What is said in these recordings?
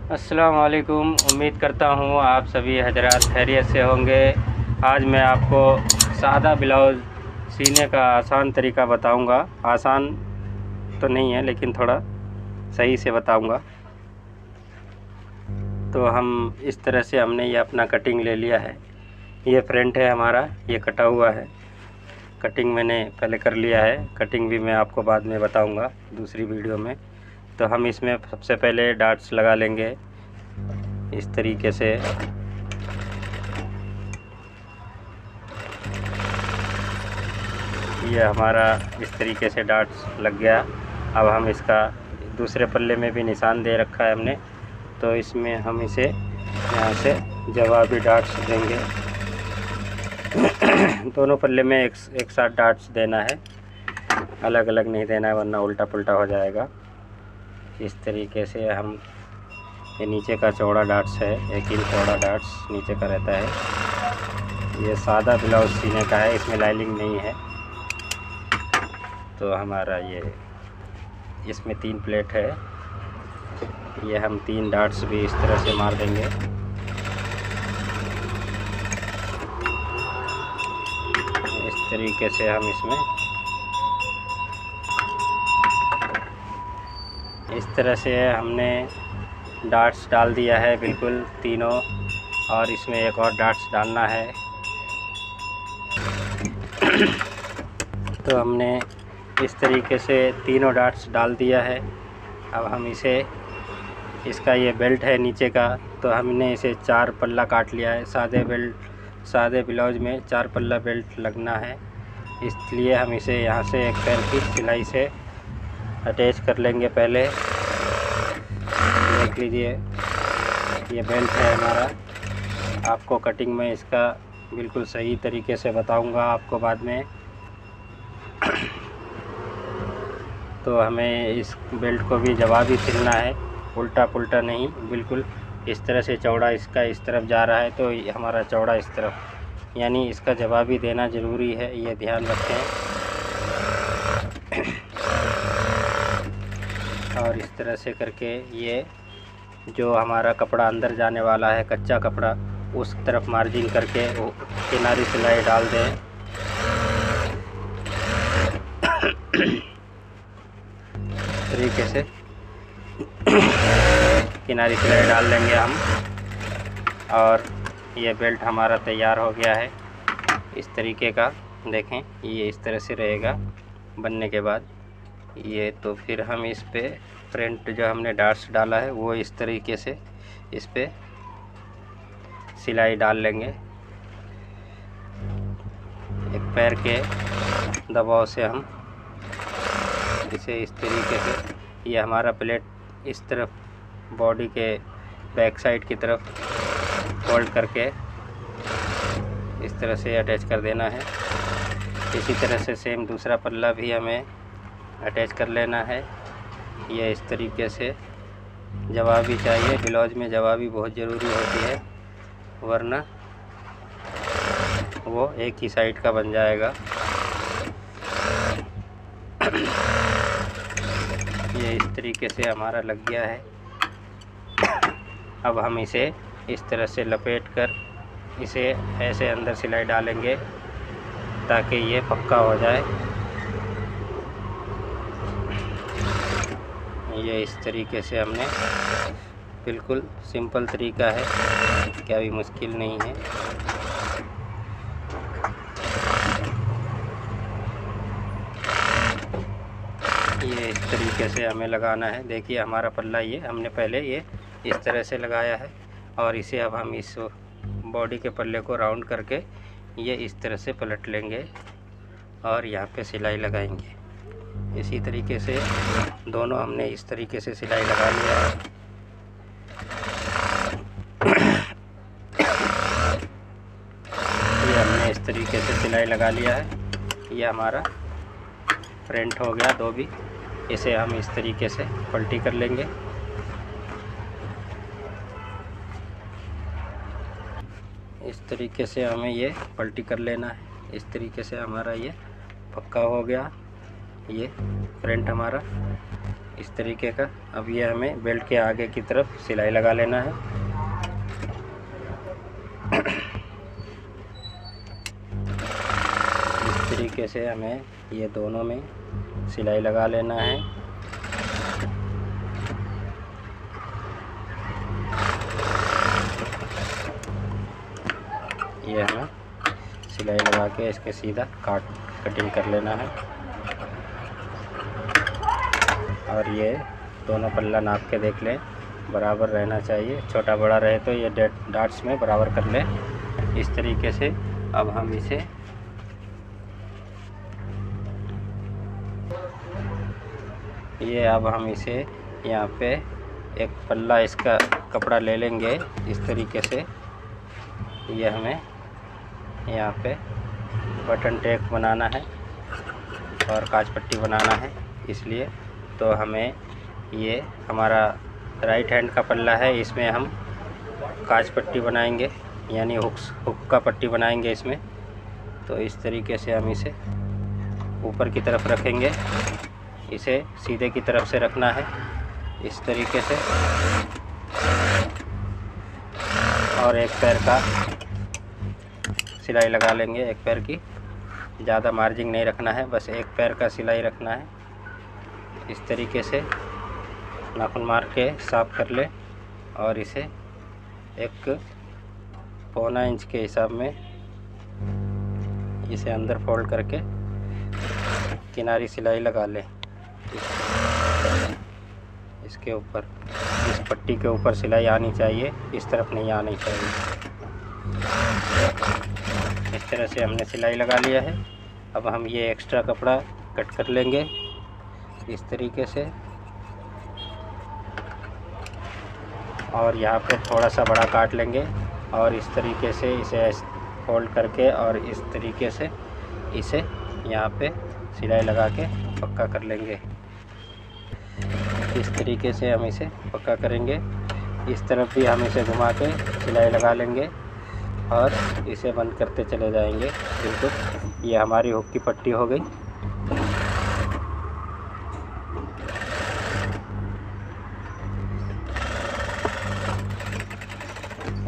अस्सलाम वालेकुम। उम्मीद करता हूँ आप सभी हजरात खैरियत से होंगे। आज मैं आपको सादा ब्लाउज़ सीने का आसान तरीका बताऊंगा। आसान तो नहीं है लेकिन थोड़ा सही से बताऊंगा। तो हम इस तरह से हमने ये अपना कटिंग ले लिया है। ये फ्रंट है हमारा, ये कटा हुआ है। कटिंग मैंने पहले कर लिया है, कटिंग भी मैं आपको बाद में बताऊंगा दूसरी वीडियो में। तो हम इसमें सबसे पहले डाट्स लगा लेंगे इस तरीके से। ये हमारा इस तरीके से डाट्स लग गया। अब हम इसका दूसरे पल्ले में भी निशान दे रखा है हमने, तो इसमें हम इसे यहाँ से जवाबी डाट्स देंगे। दोनों पल्ले में एक साथ डाट्स देना है, अलग अलग नहीं देना है वरना उल्टा पुल्टा हो जाएगा। इस तरीके से हम, ये नीचे का चौड़ा डाट्स है, 1 इंच चौड़ा डाट्स नीचे का रहता है। ये सादा ब्लाउज सीने का है, इसमें लाइनिंग नहीं है। तो हमारा ये इसमें 3 प्लेट है, ये हम 3 डाट्स भी इस तरह से मार देंगे। इस तरीके से हम इसमें इस तरह से हमने डाट्स डाल दिया है बिल्कुल तीनों, और इसमें एक और डाट्स डालना है। तो हमने इस तरीके से तीनों डाट्स डाल दिया है। अब हम इसे, इसका ये बेल्ट है नीचे का, तो हमने इसे 4 पल्ला काट लिया है। सादे ब्लाउज में 4 पल्ला बेल्ट लगना है, इसलिए हम इसे यहाँ से एक पैर की सिलाई से अटैच कर लेंगे। पहले देख लीजिए, ये बेल्ट है हमारा। आपको कटिंग में इसका बिल्कुल सही तरीके से बताऊंगा आपको बाद में। तो हमें इस बेल्ट को भी जवाबी सिलना है, उल्टा पुल्टा नहीं, बिल्कुल इस तरह से। चौड़ा इसका इस तरफ जा रहा है तो हमारा चौड़ा इस तरफ, यानी इसका जवाबी देना ज़रूरी है, ये ध्यान रखें। और इस तरह से करके ये जो हमारा कपड़ा अंदर जाने वाला है, कच्चा कपड़ा, उस तरफ मार्जिन करके वो किनारी सिलाई डाल दें। तरीके से किनारी सिलाई डाल लेंगे हम। और ये बेल्ट हमारा तैयार हो गया है इस तरीके का। देखें, ये इस तरह से रहेगा बनने के बाद ये। तो फिर हम इस पे फ्रंट जो हमने डाट्स डाला है वो इस तरीके से इस पे सिलाई डाल लेंगे। एक पैर के दबाव से हम इसे इस तरीके से, ये हमारा प्लेट इस तरफ बॉडी के बैक साइड की तरफ फोल्ड करके इस तरह से अटैच कर देना है। इसी तरह से सेम दूसरा पल्ला भी हमें अटैच कर लेना है। ये इस तरीके से जवाबी चाहिए, ब्लाउज में जवाबी बहुत ज़रूरी होती है, वरना वो एक ही साइड का बन जाएगा। ये इस तरीके से हमारा लग गया है। अब हम इसे इस तरह से लपेट कर इसे ऐसे अंदर सिलाई डालेंगे ताकि ये पक्का हो जाए। ये इस तरीके से हमने, बिल्कुल सिंपल तरीका है, क्या भी मुश्किल नहीं है। ये इस तरीके से हमें लगाना है। देखिए हमारा पल्ला ये हमने पहले ये इस तरह से लगाया है, और इसे अब हम इस बॉडी के पल्ले को राउंड करके ये इस तरह से पलट लेंगे और यहाँ पे सिलाई लगाएंगे। इसी तरीके से दोनों हमने इस तरीके से सिलाई लगा लिया है। ये हमने इस तरीके से सिलाई लगा लिया है। ये हमारा फ्रंट हो गया 2 भी। इसे हम इस तरीके से पलटी कर लेंगे। इस तरीके से हमें ये पलटी कर लेना है। इस तरीके से हमारा ये पक्का हो गया। ये फ्रंट हमारा इस तरीके का। अब ये हमें बेल्ट के आगे की तरफ सिलाई लगा लेना है। इस तरीके से हमें ये दोनों में सिलाई लगा लेना है। ये हमें सिलाई लगा के इसके सीधा कटिंग कर लेना है। और ये दोनों पल्ला नाप के देख लें, बराबर रहना चाहिए। छोटा बड़ा रहे तो ये डाट्स में बराबर कर लें। इस तरीके से अब हम इसे यहाँ पे एक पल्ला इसका कपड़ा ले लेंगे। इस तरीके से ये हमें यहाँ पे बटन टेक बनाना है और काज पट्टी बनाना है। इसलिए तो हमें ये हमारा राइट हैंड का पल्ला है, इसमें हम काज पट्टी बनाएंगे, यानी हुक का पट्टी बनाएंगे इसमें। तो इस तरीके से हम इसे ऊपर की तरफ रखेंगे, इसे सीधे की तरफ से रखना है इस तरीके से। और एक पैर का सिलाई लगा लेंगे, एक पैर की, ज़्यादा मार्जिंग नहीं रखना है, बस एक पैर का सिलाई रखना है। इस तरीके से नाखून मार के साफ कर ले और इसे एक 1.25 इंच के हिसाब में इसे अंदर फोल्ड करके किनारी सिलाई लगा लें। इसके ऊपर, इस पट्टी के ऊपर सिलाई आनी चाहिए, इस तरफ नहीं आनी चाहिए। इस तरह से हमने सिलाई लगा लिया है। अब हम ये एक्स्ट्रा कपड़ा कट कर लेंगे इस तरीके से, और यहाँ पे थोड़ा सा बड़ा काट लेंगे और इस तरीके से इसे फोल्ड करके और इस तरीके से इसे यहाँ पे सिलाई लगा के पक्का कर लेंगे। इस तरीके से हम इसे पक्का करेंगे। इस तरफ भी हम इसे घुमा के सिलाई लगा लेंगे और इसे बंद करते चले जाएंगे। बिल्कुल ये हमारी हुक की पट्टी हो गई।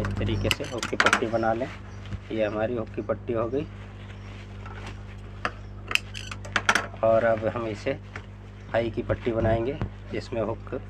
इस तरीके से हुक की पट्टी बना लें। ये हमारी हुक की पट्टी हो गई। और अब हम इसे आई की पट्टी बनाएंगे जिसमें हुक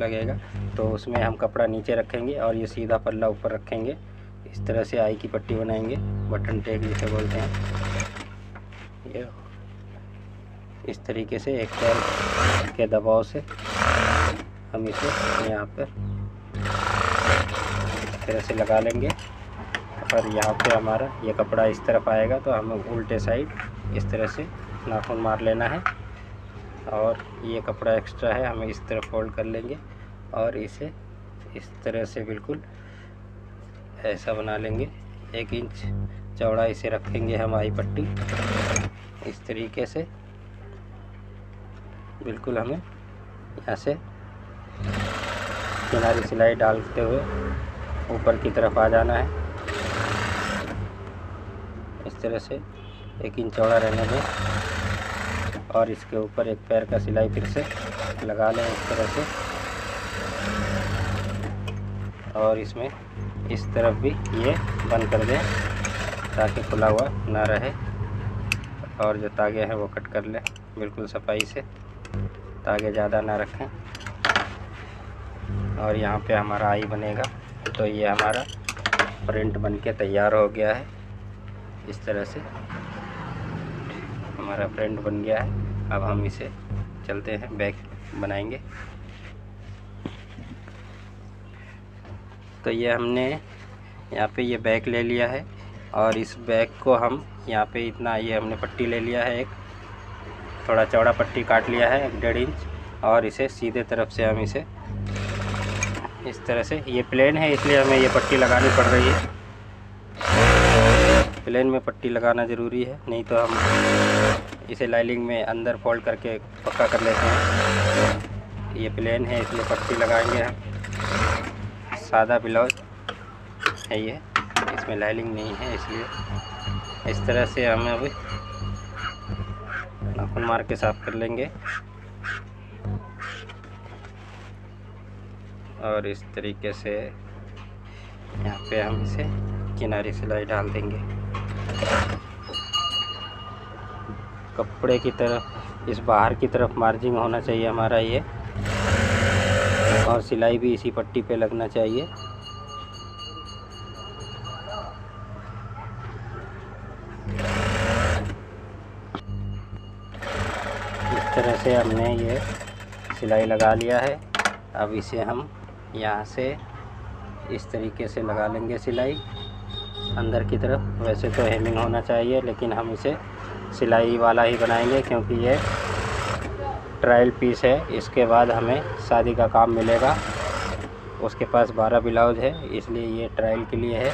लगेगा। तो उसमें हम कपड़ा नीचे रखेंगे और ये सीधा पल्ला ऊपर रखेंगे। इस तरह से आई की पट्टी बनाएंगे, बटन टेक जिसे बोलते हैं। ये इस तरीके से एक पैर के दबाव से हम इसे यहाँ पर इस तरह से लगा लेंगे। और यहाँ पे हमारा ये कपड़ा इस तरफ आएगा तो हमें उल्टे साइड इस तरह से नाखून मार लेना है। और ये कपड़ा एक्स्ट्रा है, हमें इस तरफ फोल्ड कर लेंगे और इसे इस तरह से बिल्कुल ऐसा बना लेंगे। 1 इंच चौड़ा इसे रखेंगे हम आई पट्टी। इस तरीके से बिल्कुल हमें यहाँ से किनारी सिलाई डालते हुए ऊपर की तरफ आ जाना है। इस तरह से 1 इंच चौड़ा रहने दें और इसके ऊपर एक पैर का सिलाई फिर से लगा लें इस तरह से। और इसमें इस तरफ भी ये बंद कर दें ताकि खुला हुआ ना रहे। और जो तागे हैं वो कट कर लें बिल्कुल सफाई से, तागे ज़्यादा ना रखें। और यहाँ पे हमारा आई बनेगा। तो ये हमारा प्रिंट बनके तैयार हो गया है। इस तरह से हमारा प्रिंट बन गया है। अब हम इसे चलते हैं बैक बनाएंगे। तो ये हमने यहाँ पे ये बैक ले लिया है और इस बैक को हम यहाँ पे इतना, ये हमने पट्टी ले लिया है, एक थोड़ा चौड़ा पट्टी काट लिया है 1.5 इंच। और इसे सीधे तरफ से हम इसे इस तरह से, ये प्लेन है इसलिए हमें ये पट्टी लगानी पड़ रही है। प्लेन में पट्टी लगाना ज़रूरी है, नहीं तो हम इसे लाइनिंग में अंदर फोल्ड करके पक्का कर लेते हैं। ये प्लेन है इसलिए पट्टी लगाएंगे हम। सादा ब्लाउज है ये, इसमें लाइनिंग नहीं है, इसलिए इस तरह से हम अभी नाखून मार के साफ़ कर लेंगे। और इस तरीके से यहाँ पे हम इसे किनारी सिलाई डाल देंगे। कपड़े की तरफ, इस बाहर की तरफ मार्जिन होना चाहिए हमारा ये, और सिलाई भी इसी पट्टी पे लगना चाहिए। इस तरह से हमने ये सिलाई लगा लिया है। अब इसे हम यहाँ से इस तरीके से लगा लेंगे सिलाई अंदर की तरफ। वैसे तो हेमिंग होना चाहिए, लेकिन हम इसे सिलाई वाला ही बनाएंगे क्योंकि ये ट्रायल पीस है। इसके बाद हमें शादी का काम मिलेगा। उसके पास 12 ब्लाउज है, इसलिए ये ट्रायल के लिए है।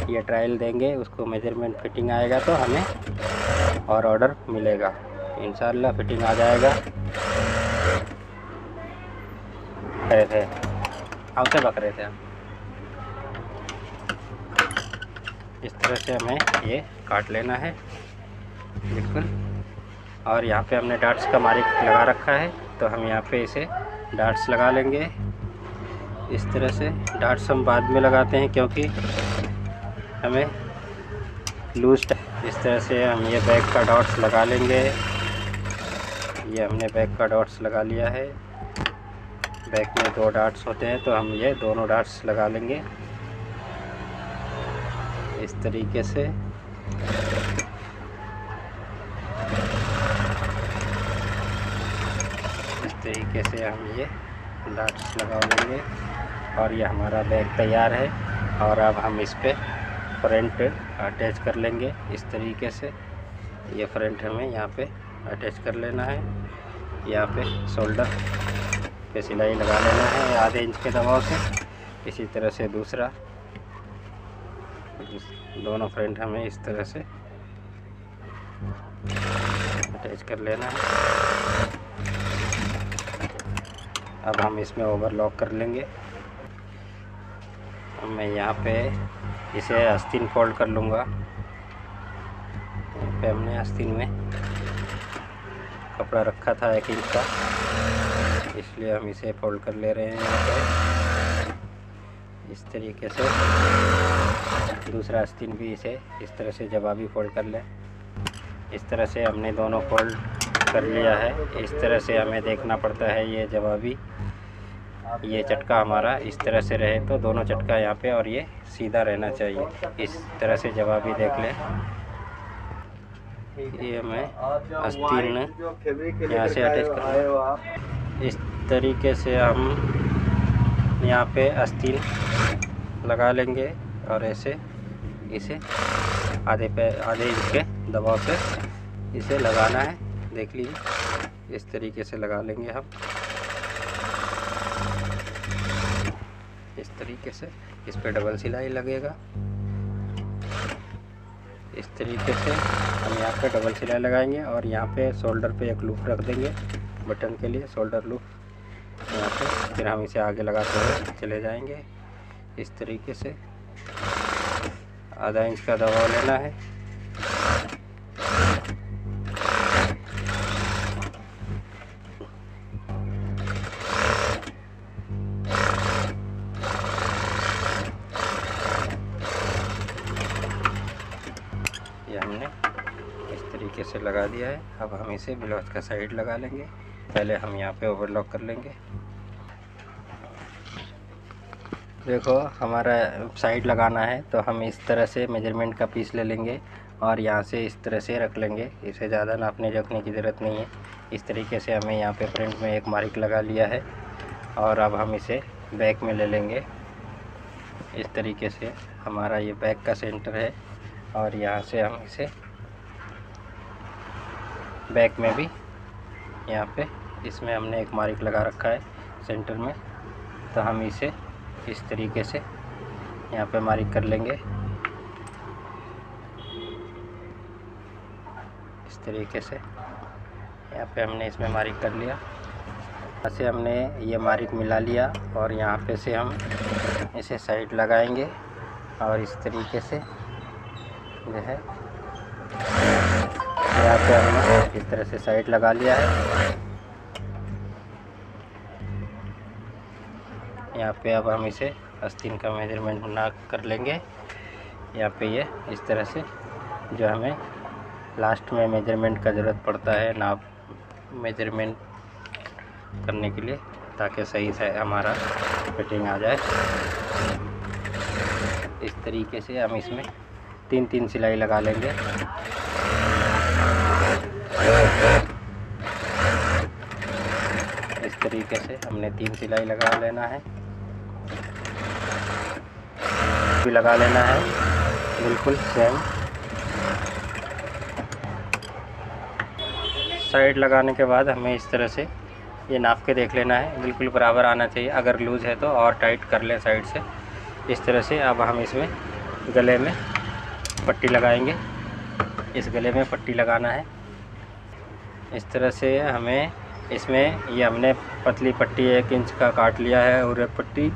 ये ट्रायल देंगे, उसको मेजरमेंट फिटिंग आएगा तो हमें और ऑर्डर मिलेगा। इंशाल्लाह फिटिंग आ जाएगा। थे आपसे बक रहे थे हम। इस तरह से हमें ये काट लेना है बिल्कुल। और यहाँ पे हमने डाट्स का मार्क लगा रखा है, तो हम यहाँ पे इसे डाट्स लगा लेंगे। इस तरह से डाट्स हम बाद में लगाते हैं क्योंकि हमें लूज। इस तरह से हम ये बैक का डॉट्स लगा लेंगे। ये हमने बैक का डॉट्स लगा लिया है। बैक में 2 डॉट्स होते हैं, तो हम ये दोनों डॉट्स लगा लेंगे इस तरीके से। इस तरीके से हम ये डॉट्स लगा लेंगे और ये हमारा बैग तैयार है। और अब हम इस पे फ्रंट अटैच कर लेंगे इस तरीके से। ये फ्रंट हमें यहाँ पे अटैच कर लेना है। यहाँ पे शोल्डर पे सिलाई लगा लेना है आधे इंच के दबाव से। इसी तरह से दूसरा, दोनों फ्रंट हमें इस तरह से अटैच कर लेना है। अब हम इसमें ओवरलॉक कर लेंगे। अब मैं यहाँ पे इसे आस्तीन फोल्ड कर लूँगा। यहाँ पे हमने आस्तीन में कपड़ा रखा था 1 इंच का, इसलिए हम इसे फोल्ड कर ले रहे हैं यहाँ पे इस तरीके से। दूसरा आस्तीन भी इसे इस तरह से जवाबी फोल्ड कर लें। इस तरह से हमने दोनों फोल्ड कर लिया है। इस तरह से हमें देखना पड़ता है ये जवाबी, ये चटका हमारा इस तरह से रहे तो दोनों चटका यहाँ पे, और ये सीधा रहना चाहिए। इस तरह से जवाबी देख लें। ये मैं आस्तीन यहाँ से अटैच कर, इस तरीके से हम यहाँ पे आस्तीन लगा लेंगे और ऐसे इसे आधे इंच के दबाव से इसे लगाना है। देख लीजिए इस तरीके से लगा लेंगे हम। इस तरीके से इस पे डबल सिलाई लगेगा। इस तरीके से हम यहाँ पे डबल सिलाई लगाएंगे और यहाँ पे शोल्डर पे एक लूप रख देंगे बटन के लिए, शोल्डर लूप यहाँ पे। फिर हम इसे आगे लगाते हुए चले जाएंगे इस तरीके से। आधा इंच का दबाव लेना है। ये हमने इस तरीके से लगा दिया है। अब हम इसे ब्लाउज का साइड लगा लेंगे। पहले हम यहाँ पे ओवरलॉक कर लेंगे। देखो हमारा साइड लगाना है, तो हम इस तरह से मेजरमेंट का पीस ले लेंगे और यहाँ से इस तरह से रख लेंगे। इसे ज़्यादा नापने जोखने की ज़रूरत नहीं है। इस तरीके से हमें यहाँ पे फ्रंट में एक मार्क लगा लिया है और अब हम इसे बैक में ले लेंगे। इस तरीके से हमारा ये बैक का सेंटर है और यहाँ से हम इसे बैक में भी यहाँ पे इसमें हमने एक मार्क लगा रखा है सेंटर में, तो हम इसे इस तरीके से यहाँ पे मार्क कर लेंगे। इस तरीके से यहाँ पे हमने इसमें मार्क कर लिया। ऐसे हमने ये मार्क मिला लिया और यहाँ पे से हम इसे साइड लगाएंगे और इस तरीके से जो है यहाँ पे हमने इस तरह से साइड लगा लिया है। यहाँ पे अब हम इसे आस्तीन का मेजरमेंट ना कर लेंगे। यहाँ पे ये इस तरह से जो हमें लास्ट में मेजरमेंट का ज़रूरत पड़ता है नाप मेजरमेंट करने के लिए, ताकि सही से हमारा फिटिंग आ जाए। इस तरीके से हम इसमें 3-3 सिलाई लगा लेंगे। इस तरीके से हमने 3 सिलाई लगा लेना है, भी लगा लेना है बिल्कुल सेम। साइड लगाने के बाद हमें इस तरह से ये नाप के देख लेना है, बिल्कुल बराबर आना चाहिए। अगर लूज़ है तो और टाइट कर लें साइड से। इस तरह से अब हम इसमें गले में पट्टी लगाएंगे। इस गले में पट्टी लगाना है इस तरह से हमें। इसमें ये हमने पतली पट्टी 1 इंच का काट लिया है और एक पट्टी,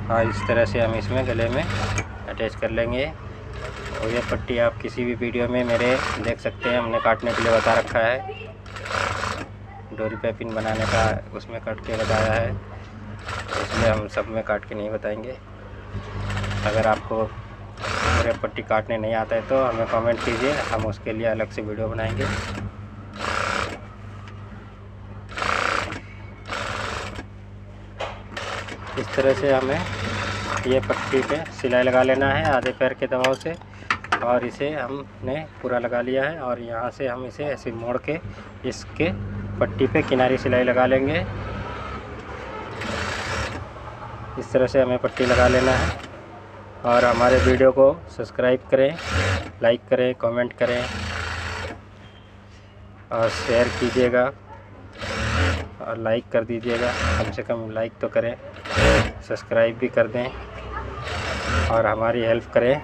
और इस तरह से हम इसमें गले में अटैच कर लेंगे। और ये पट्टी आप किसी भी वीडियो में मेरे देख सकते हैं, हमने काटने के लिए बता रखा है। डोरी पैपिन बनाने का उसमें काट के बताया है, इसलिए हम सब में काट के नहीं बताएंगे। अगर आपको मेरे पट्टी काटने नहीं आता है तो हमें कमेंट कीजिए, हम उसके लिए अलग से वीडियो बनाएंगे। इस तरह से हमें ये पट्टी पे सिलाई लगा लेना है आधे पैर के दबाव से, और इसे हमने पूरा लगा लिया है। और यहाँ से हम इसे ऐसे मोड़ के इसके पट्टी पे किनारी सिलाई लगा लेंगे। इस तरह से हमें पट्टी लगा लेना है। और हमारे वीडियो को सब्सक्राइब करें, लाइक करें, कमेंट करें और शेयर कीजिएगा और लाइक कर दीजिएगा। कम से कम लाइक तो करें, सब्सक्राइब भी कर दें और हमारी हेल्प करें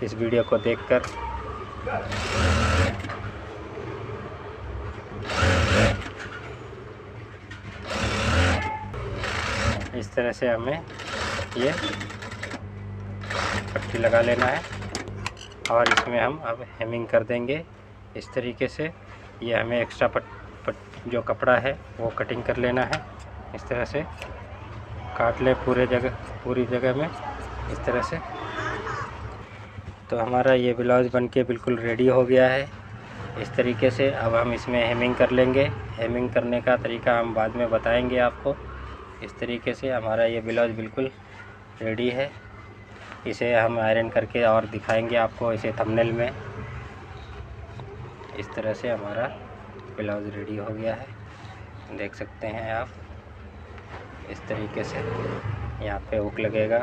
इस वीडियो को देखकर। इस तरह से हमें ये पट्टी लगा लेना है और इसमें हम अब हेमिंग कर देंगे इस तरीके से। ये हमें एक्स्ट्रा जो कपड़ा है वो कटिंग कर लेना है। इस तरह से काट ले पूरी जगह में इस तरह से। तो हमारा ये ब्लाउज़ बनके बिल्कुल रेडी हो गया है इस तरीके से। अब हम इसमें हेमिंग कर लेंगे। हेमिंग करने का तरीका हम बाद में बताएंगे आपको। इस तरीके से हमारा ये ब्लाउज़ बिल्कुल रेडी है। इसे हम आयरन करके और दिखाएंगे आपको इसे थंबनेल में। इस तरह से हमारा ब्लाउज़ रेडी हो गया है, देख सकते हैं आप। इस तरीके से यहाँ पे हुक लगेगा।